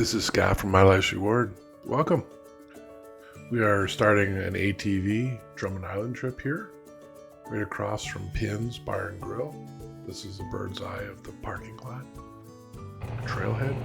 This is Scott from My Life's Reward. Welcome. We are starting an ATV Drummond Island trip here, right across from Pinn's Bar and Grill. This is a bird's eye of the parking lot, Trailhead,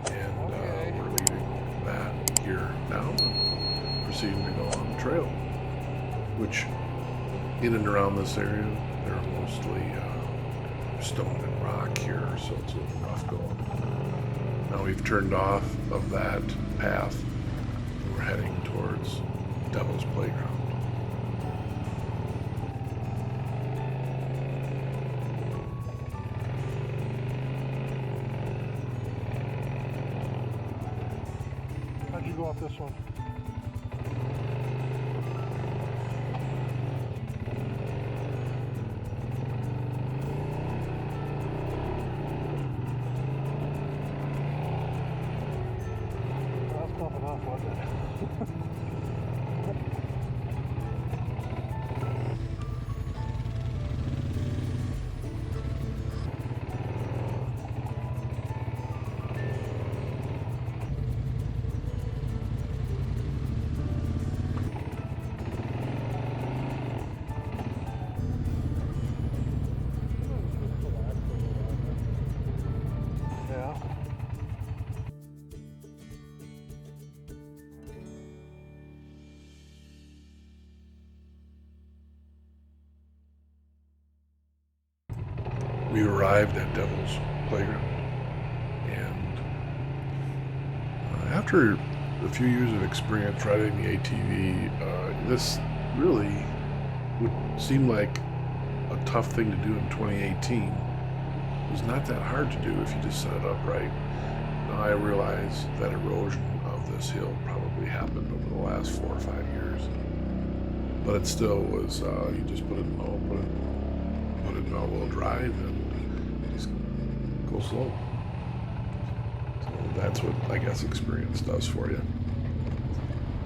and we're leaving that here now and proceeding to go on the trail, which in and around this area, they're mostly stone and rock here, so it's a little rough going. Now we've turned off of that path and we're heading towards Devil's Playground. How'd you go off this one? We arrived at Devil's Playground, and after a few years of experience riding the ATV, this really would seem like a tough thing to do in 2018. It was not that hard to do if you just set it up right. Now I realize that erosion of this hill probably happened over the last 4 or 5 years, but it still was, you just put it in low, put it in all-wheel drive, and just go slow. So that's what, I guess, experience does for you.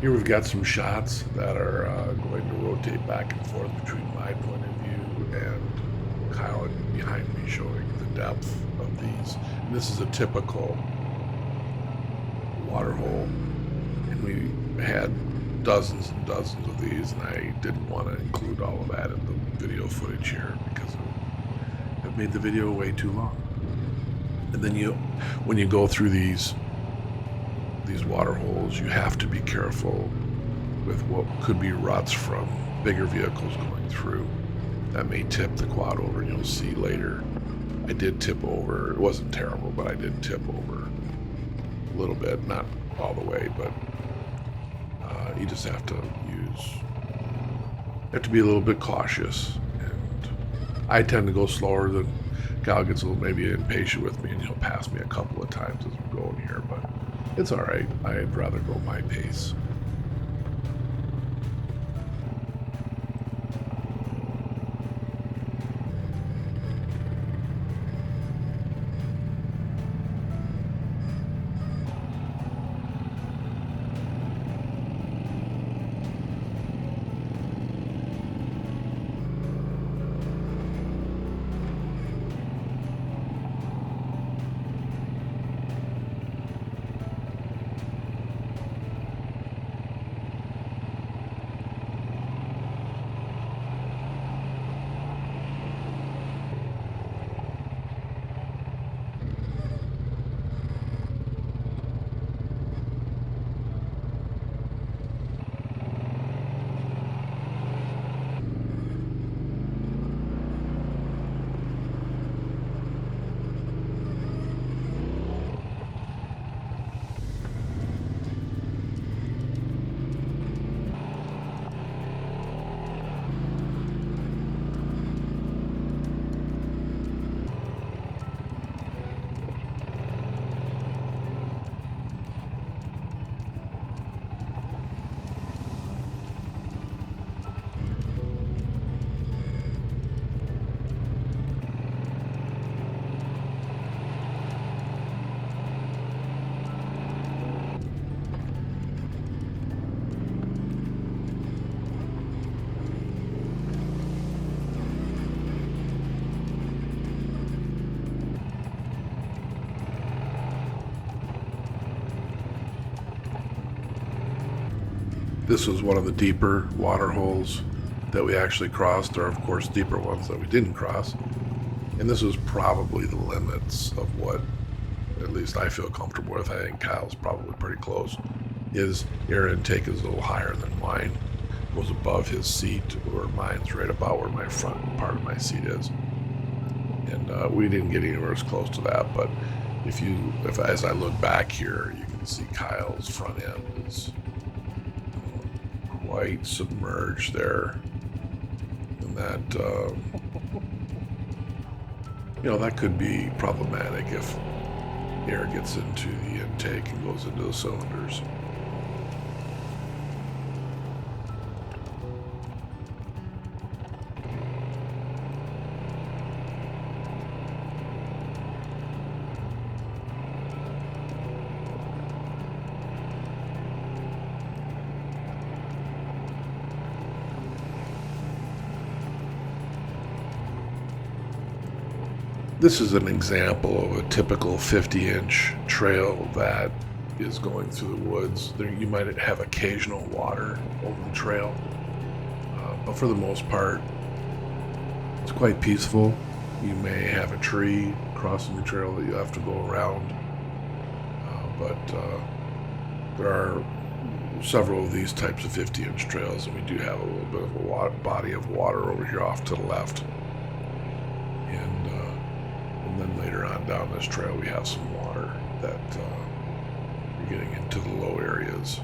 Here we've got some shots that are going to rotate back and forth between my point of view and Kyle behind me, showing the depth of these. And this is a typical water hole, and we had dozens and dozens of these, and I didn't want to include all of that in the video footage here because I've made the video way too long. And then when you go through these water holes, you have to be careful with what could be ruts from bigger vehicles going through. That may tip the quad over, and you'll see later. I did tip over. It wasn't terrible, but I did tip over a little bit, not all the way, but you just have to be a little bit cautious. And I tend to go slower. The Kyle gets a little maybe impatient with me, and he'll pass me a couple of times as we're going here, but it's all right. I'd rather go my pace. This was one of the deeper water holes that we actually crossed. There are, of course, deeper ones that we didn't cross. And this was probably the limits of what, at least I feel comfortable with. I think Kyle's probably pretty close. His air intake is a little higher than mine. It was above his seat, where mine's right about where my front part of my seat is. And we didn't get anywhere as close to that, but if as I look back here, you can see Kyle's front end is quite submerged there. And that, that could be problematic if air gets into the intake and goes into the cylinders. This is an example of a typical 50-inch trail that is going through the woods. You might have occasional water over the trail, but for the most part, it's quite peaceful. You may have a tree crossing the trail that you have to go around, but there are several of these types of 50-inch trails, and we do have a little bit of a body of water over here off to the left. And then later on down this trail we have some water that you're getting into the low areas.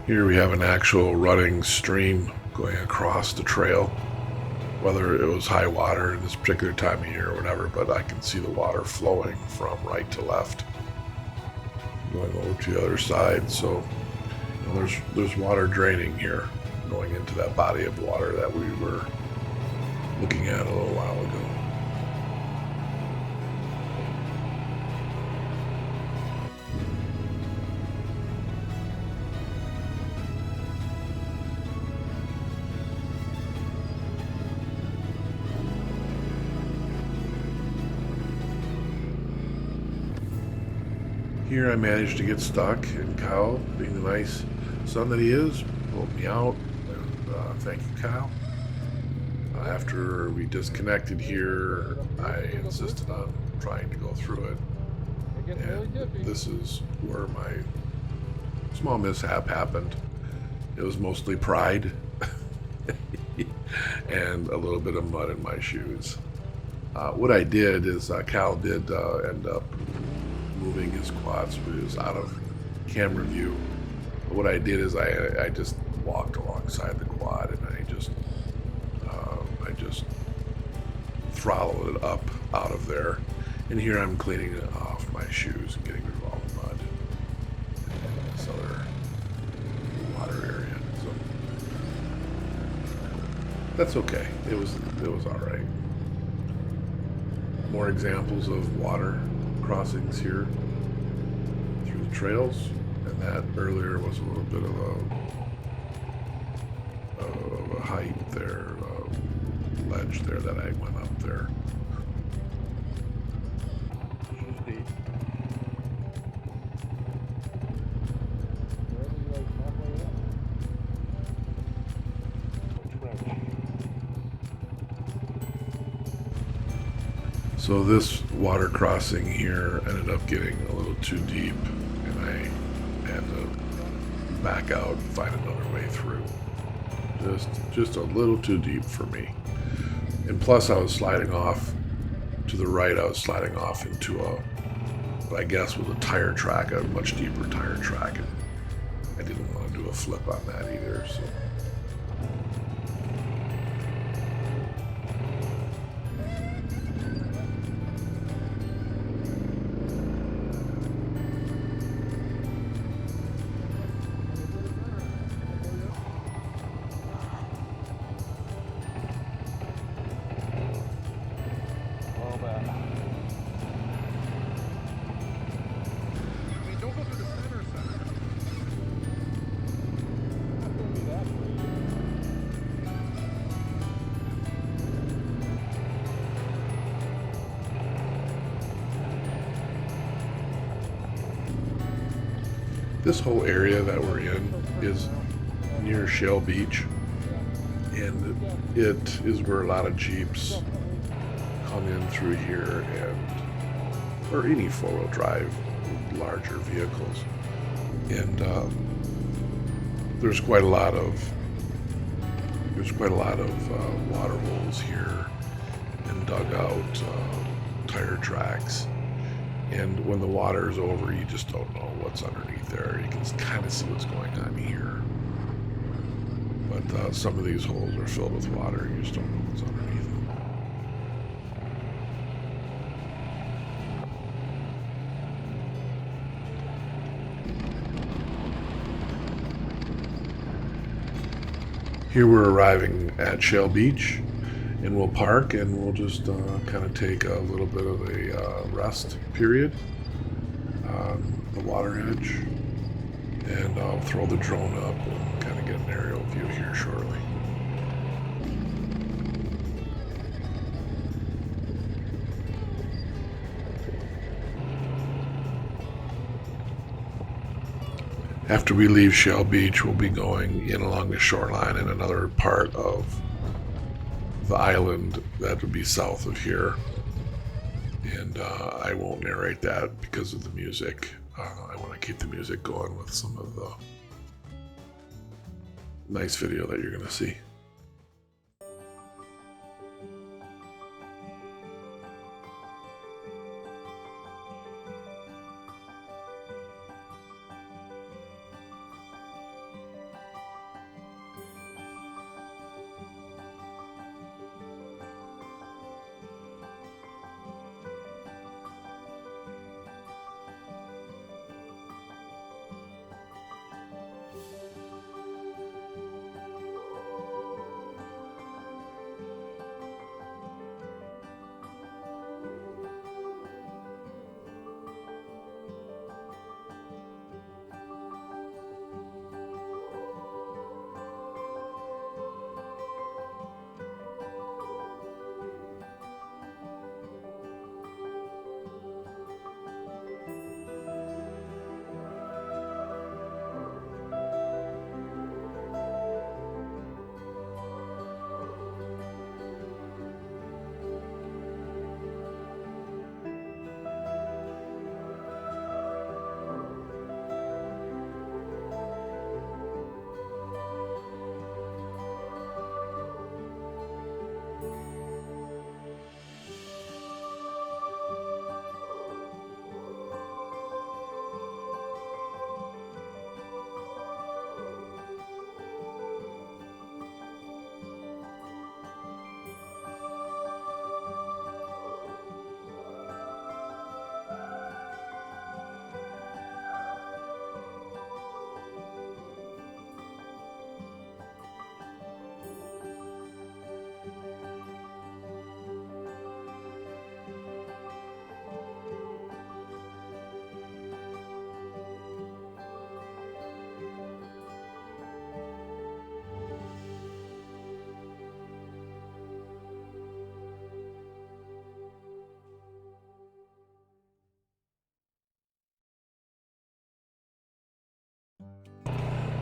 Here we have an actual running stream going across the trail, whether it was high water this particular time of year or whatever, but I can see the water flowing from right to left, going over to the other side. So there's water draining here, going into that body of water that we were looking at a little while ago. Here I managed to get stuck, and Kyle, being the nice son that he is, pulled me out, and thank you, Kyle. After we disconnected here, I insisted on trying to go through it, and this is where my small mishap happened. It was mostly pride and a little bit of mud in my shoes. What I did is Kyle did end up moving his quad, so he was out of camera view. But what I did is I just walked alongside the quad, and I just throttled it up out of there. And here I'm cleaning it off my shoes and getting rid of all the mud in this other water area. that's okay. It was all right. More examples of water crossings here through the trails, and that earlier was a little bit of a height there, ledge there that I went up there. She's deep. So this water crossing here ended up getting a little too deep, and I had to back out and find another way through. Just a little too deep for me. And plus I was sliding off to the right. I was sliding off into what I guess was a tire track, a much deeper tire track, and I didn't want to do a flip on that either, so. This whole area that we're in is near Shale Beach, and it is where a lot of Jeeps come in through here, or any four-wheel drive larger vehicles. And there's quite a lot of water holes here and dugout tire tracks. And when the water is over, you just don't know what's underneath there. You can kind of see what's going on here. But some of these holes are filled with water. You just don't know what's underneath them. Here we're arriving at Shale Beach, and we'll park and we'll just kind of take a little bit of a rest period on the water edge, and I'll throw the drone up and kind of get an aerial view here shortly. After we leave Shale Beach, we'll be going in along the shoreline in another part of the island that would be south of here, and I won't narrate that because of the music. I want to keep the music going with some of the nice video that you're going to see.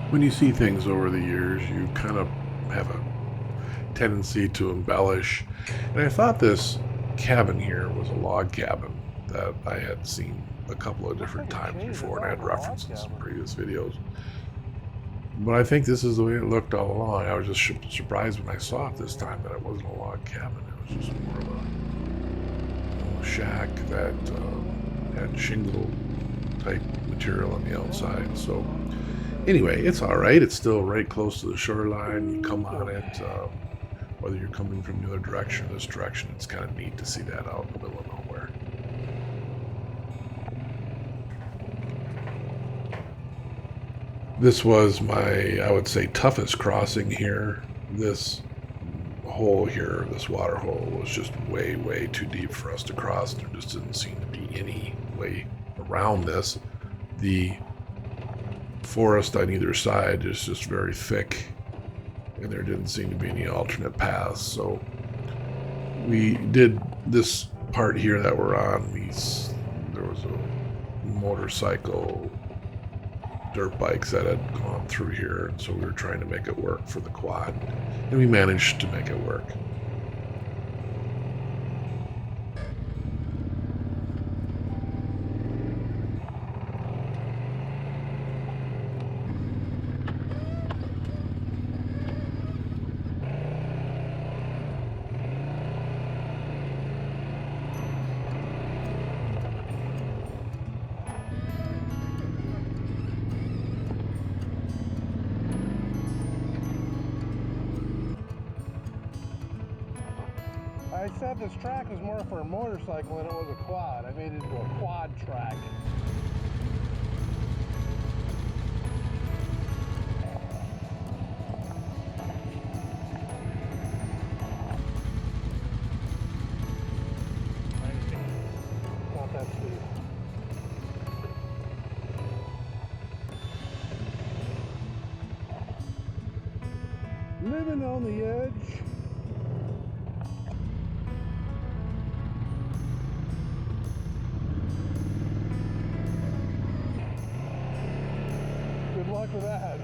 When you see things over the years, you kind of have a tendency to embellish. And I thought this cabin here was a log cabin that I had seen a couple of different times before, and I had referenced in some previous videos. But I think this is the way it looked all along. I was just surprised when I saw it this time that it wasn't a log cabin. It was just more of a shack that had shingle type material on the outside. So anyway, it's all right. It's still right close to the shoreline. You come on it, whether you're coming from the other direction or this direction, it's kind of neat to see that out in the middle of nowhere. This was my, I would say, toughest crossing here. This hole here, this water hole, was just way, way too deep for us to cross. There just didn't seem to be any way around this. The forest on either side is just very thick, and there didn't seem to be any alternate paths. So we did this part here that we're on. There was a motorcycle, dirt bikes that had gone through here, and so we were trying to make it work for the quad, and we managed to make it work. I said this track was more for a motorcycle than it was a quad. I made it into a quad track. Not that steep. Living on the edge. Good luck with that.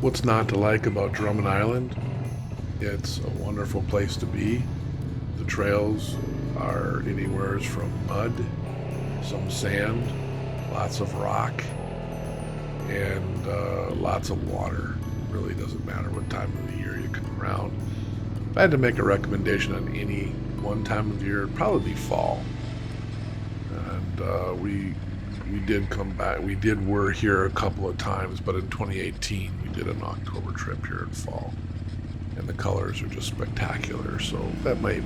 What's not to like about Drummond Island? It's a wonderful place to be. The trails are anywhere from mud, some sand, lots of rock, and lots of water. It really doesn't matter what time of the year you come around. If I had to make a recommendation on any one time of year, it'd probably be fall. And we did come back. Were here a couple of times, but in 2018 we did an October trip here in fall, and the colors are just spectacular. So that may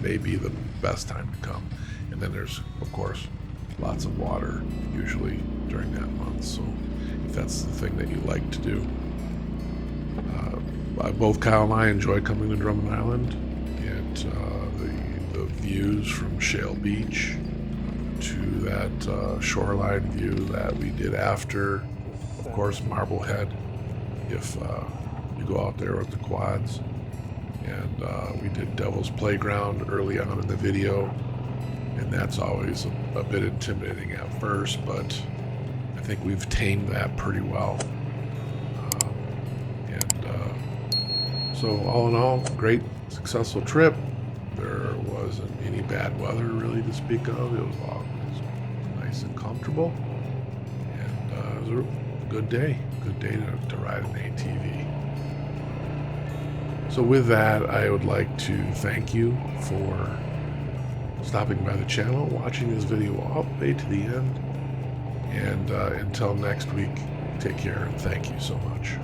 be the best time to come. And then there's, of course, lots of water usually during that month. So if that's the thing that you like to do, both Kyle and I enjoy coming to Drummond Island. The views from Shale Beach to that shoreline view that we did after, of course, Marblehead, if you go out there with the quads. And we did Devil's Playground early on in the video, and that's always a bit intimidating at first, but I think we've tamed that pretty well. So all in all, great, successful trip. There wasn't any bad weather really to speak of. It was nice and comfortable, and it was a good day to ride an ATV. So with that, I would like to thank you for stopping by the channel, watching this video all the way to the end, and until next week, take care and thank you so much.